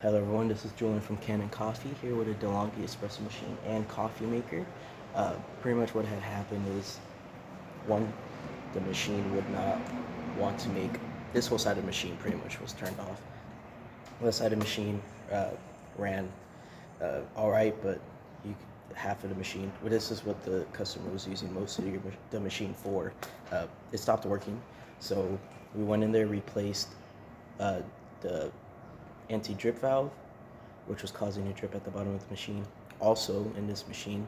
Hello everyone, this is Julian from Kanen Coffee here with a DeLonghi espresso machine and coffee maker. Pretty much what had happened is, one, the machine would not want to make, this whole side of the machine pretty much was turned off. The side of the machine ran alright, but half of the machine, well, this is what the customer was using most of the machine for, it stopped working. So we went in there, replaced the anti-drip valve, which was causing a drip at the bottom of the machine. Also in this machine,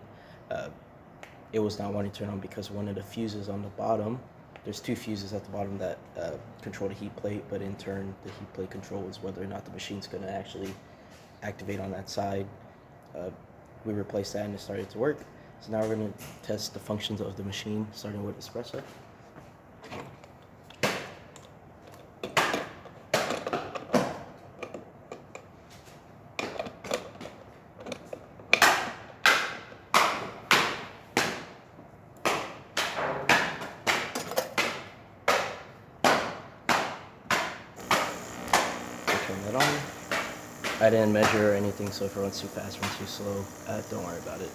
it was not wanting to turn on because one of the fuses on the bottom, there's two fuses at the bottom that control the heat plate, but in turn the heat plate controls whether or not the machine's going to actually activate on that side. We replaced that and it started to work. So now we're going to test the functions of the machine, starting with espresso. Turn that on. I didn't measure or anything, so if it runs too fast, runs too slow, don't worry about it.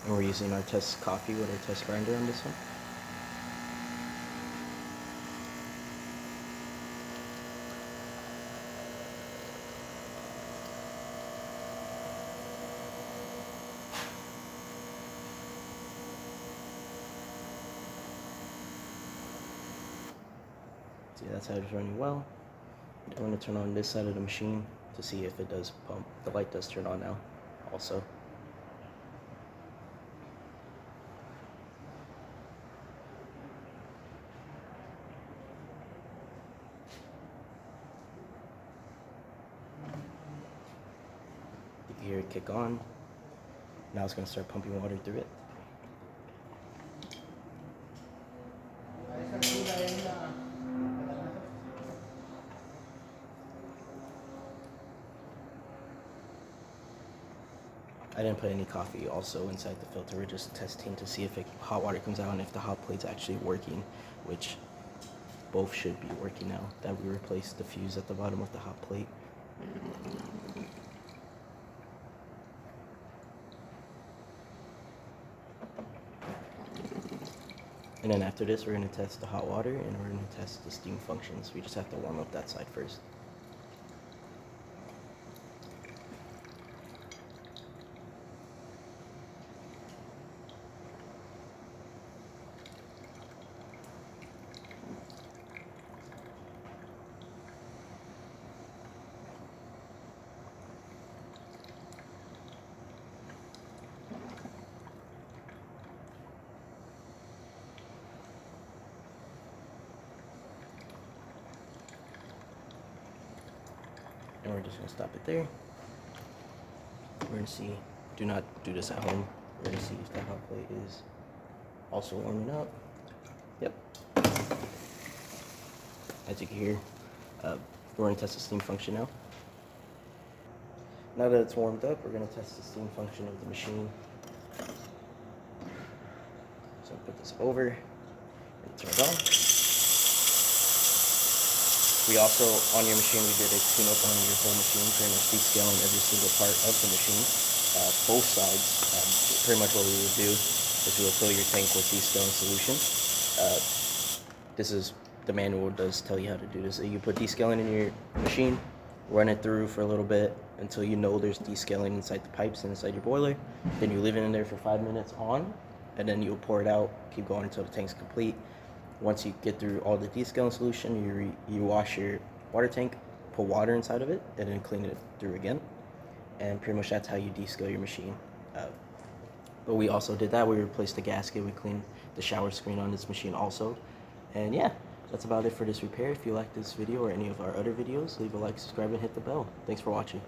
And we're using our test coffee with our test grinder on this one. See, that's how it's running well. I'm going to turn on this side of the machine to see if it does pump. The light does turn on now also. You can hear it kick on. Now it's going to start pumping water through it. I didn't put any coffee also inside the filter. We're just testing to see if hot water comes out and if the hot plate's actually working, which both should be working now that we replaced the fuse at the bottom of the hot plate. And then after this, we're going to test the hot water and we're going to test the steam functions. We just have to warm up that side first. And we're just going to stop it there. We're going to see, do not do this at home. We're going to see if the hot plate is also warming up. Yep. As you can hear, we're going to test the steam function now. Now that it's warmed up, we're going to test the steam function of the machine. So I'll put this over and turn it on. We also, on your machine, we did a tune-up on your whole machine, pretty much descaling every single part of the machine, both sides. Pretty much what we would do is we will fill your tank with descaling solution. This is, the manual does tell you how to do this. You put descaling in your machine, run it through for a little bit until you know there's descaling inside the pipes and inside your boiler. Then you leave it in there for 5 minutes on, and then you'll pour it out, keep going until the tank's complete. Once you get through all the descaling solution, you wash your water tank, put water inside of it, and then clean it through again. And pretty much that's how you descale your machine. But we also did that. We replaced the gasket. We cleaned the shower screen on this machine also. And yeah, that's about it for this repair. If you like this video or any of our other videos, leave a like, subscribe, and hit the bell. Thanks for watching.